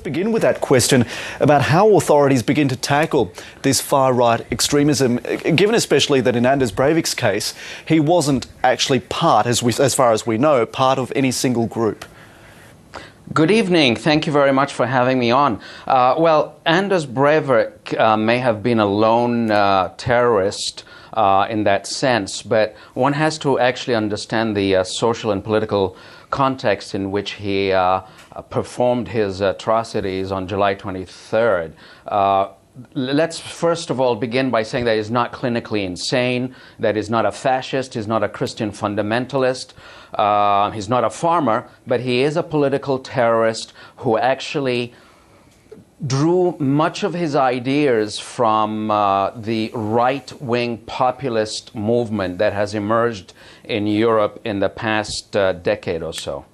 Begin with that question about how authorities begin to tackle this far-right extremism, given especially that in Anders Breivik's case, he wasn't actually as far as we know, part of any single group. Good evening. Thank you very much for having me on. Well, Anders Breivik may have been a lone terrorist in that sense, but one has to actually understand the social and political context in which he performed his atrocities on July 23rd. Let's first of all begin by saying that he's not clinically insane, that he's not a fascist, he's not a Christian fundamentalist, he's not a farmer, but he is a political terrorist who actually drew much of his ideas from the right-wing populist movement that has emerged in Europe in the past decade or so.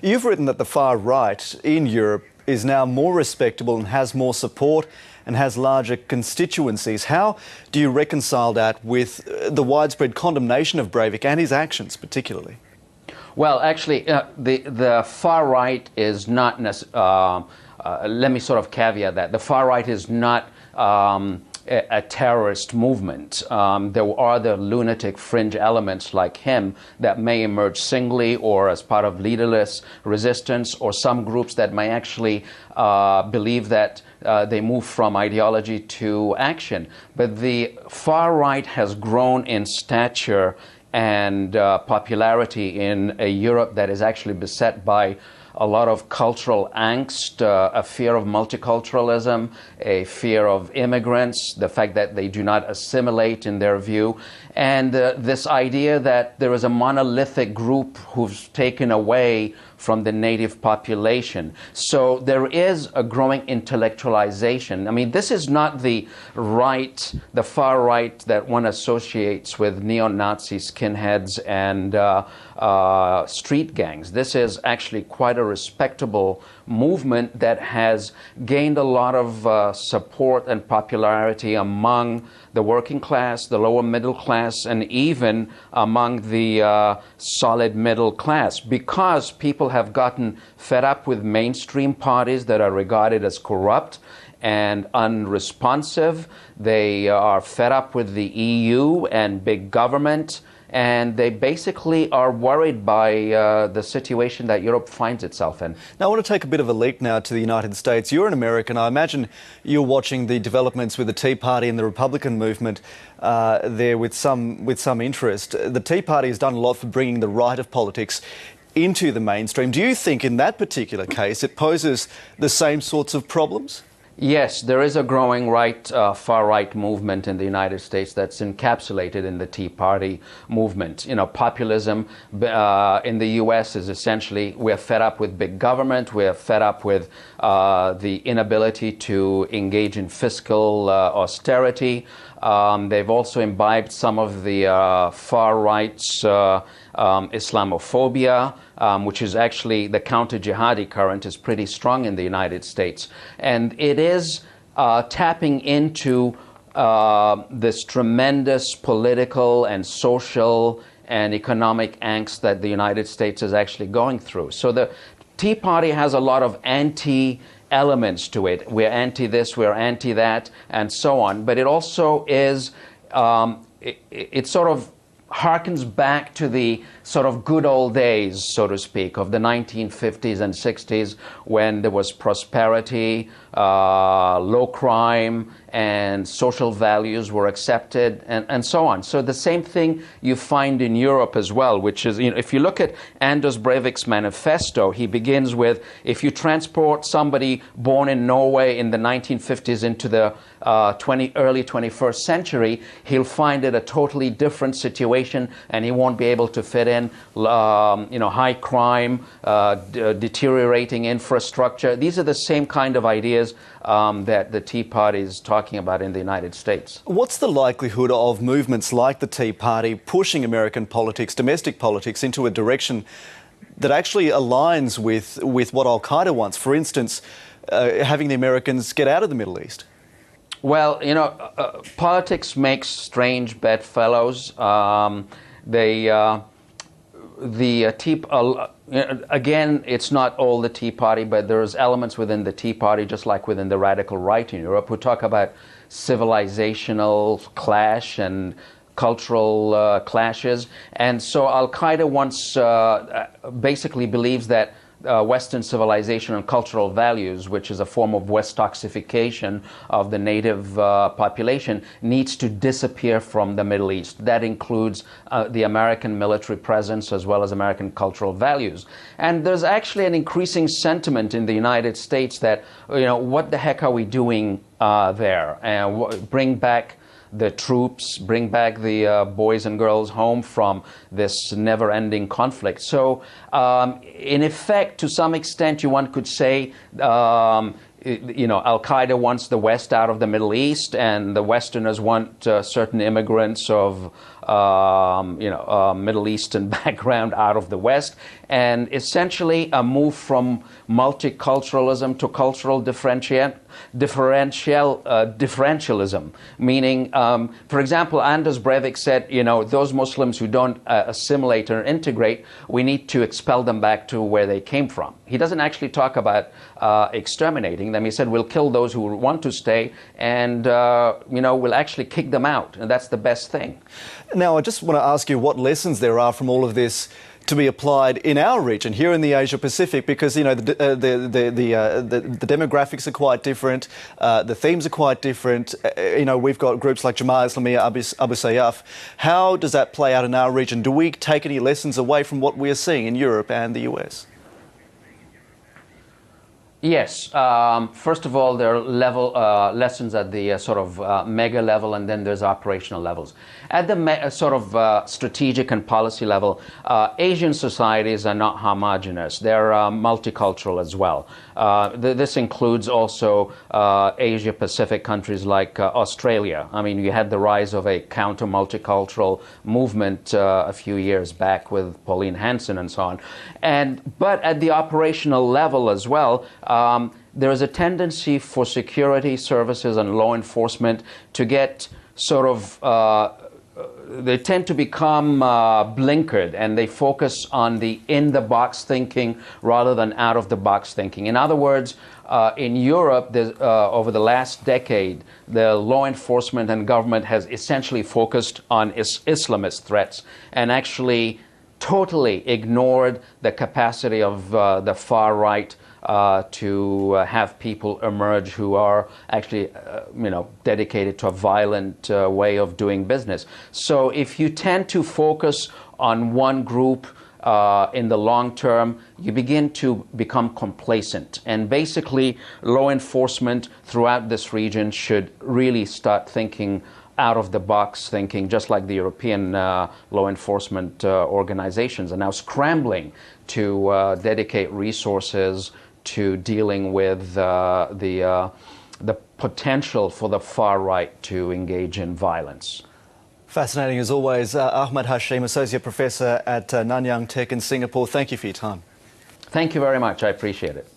You've written that the far right in Europe is now more respectable and has more support and has larger constituencies. How do you reconcile that with the widespread condemnation of Breivik and his actions particularly? Well, actually, the far right is not let me sort of caveat that. The far right is not a terrorist movement. There are the lunatic fringe elements like him that may emerge singly or as part of leaderless resistance, or some groups that may actually believe that they move from ideology to action. But the far right has grown in stature and popularity in a Europe that is actually beset by a lot of cultural angst, a fear of multiculturalism, a fear of immigrants, the fact that they do not assimilate in their view, and this idea that there is a monolithic group who's taken away from the native population. So there is a growing intellectualization. I mean, this is not the right, the far right that one associates with neo-Nazi skinheads and street gangs. This is actually quite a respectable movement that has gained a lot of support and popularity among the working class, the lower middle class, and even among the solid middle class, because people have gotten fed up with mainstream parties that are regarded as corrupt and unresponsive. They are fed up with the EU and big government, and they basically are worried by the situation that Europe finds itself in. Now, I want to take a bit of a leap now to the United States. You're an American. I imagine you're watching the developments with the Tea Party and the Republican movement there with some interest. The Tea Party has done a lot for bringing the right of politics into the mainstream. Do you think in that particular case it poses the same sorts of problems? Yes, there is a growing far-right movement in the United States that's encapsulated in the Tea Party movement. You know, populism in the U.S. is essentially, we're fed up with big government, we're fed up with the inability to engage in fiscal austerity. They've also imbibed some of the far-right's Islamophobia, which is actually the counter-jihadi current is pretty strong in the United States. And it is tapping into this tremendous political and social and economic angst that the United States is actually going through. So the Tea Party has a lot of elements to it. We're anti this, we're anti that, and so on. But it also is, it sort of harkens back to the sort of good old days, so to speak, of the 1950s and 60s, when there was prosperity, low crime, and social values were accepted, and so on. So the same thing you find in Europe as well, which is, you know, if you look at Anders Breivik's manifesto, he begins with, if you transport somebody born in Norway in the 1950s into the early 21st century, he'll find it a totally different situation, and he won't be able to fit in, you know, high crime, deteriorating infrastructure. These are the same kind of ideas that the Tea Party is talking about in the United States. What's the likelihood of movements like the Tea Party pushing American politics, domestic politics, into a direction that actually aligns with what Al-Qaeda wants? For instance, having the Americans get out of the Middle East? Well, you know, politics makes strange bedfellows. again, it's not all the Tea Party, but there's elements within the Tea Party, just like within the radical right in Europe, who talk about civilizational clash and cultural clashes. And so Al-Qaeda basically believes that Western civilization and cultural values, which is a form of Westoxification of the native population, needs to disappear from the Middle East. That includes the American military presence as well as American cultural values. And there's actually an increasing sentiment in the United States that, what the heck are we doing there? And bring back the troops, bring back the boys and girls home from this never-ending conflict. So, in effect, to some extent, one could say, Al-Qaeda wants the West out of the Middle East, and the Westerners want certain immigrants of, Middle Eastern background out of the West, and essentially a move from multiculturalism to cultural differentialism, meaning, for example, Anders Breivik said, those Muslims who don't assimilate or integrate, we need to expel them back to where they came from. He doesn't actually talk about exterminating them. He said, we'll kill those who want to stay, and we'll actually kick them out, and that's the best thing. Now, I just want to ask you what lessons there are from all of this to be applied in our region, here in the Asia Pacific, because the demographics are quite different, the themes are quite different. We've got groups like Jamaat Islamiyah, Abu Sayyaf. How does that play out in our region? Do we take any lessons away from what we are seeing in Europe and the US? Yes. First of all, there are lessons at the mega level, and then there's operational levels. At the strategic and policy level, Asian societies are not homogenous. They're multicultural as well. This includes also Asia-Pacific countries like Australia. I mean, you had the rise of a counter-multicultural movement a few years back with Pauline Hanson and so on. But at the operational level as well, there is a tendency for security services and law enforcement to get they tend to become blinkered, and they focus on the in-the-box thinking rather than out-of-the-box thinking. In other words, in Europe, over the last decade, the law enforcement and government has essentially focused on Islamist threats and actually totally ignored the capacity of the far right to have people emerge who are actually, dedicated to a violent way of doing business. So if you tend to focus on one group in the long term, you begin to become complacent. And basically, law enforcement throughout this region should really start thinking out-of-the-box thinking, just like the European law enforcement organizations are now scrambling to dedicate resources to dealing with the potential for the far right to engage in violence. Fascinating as always. Ahmed Hashim, Associate Professor at Nanyang Tech in Singapore. Thank you for your time. Thank you very much. I appreciate it.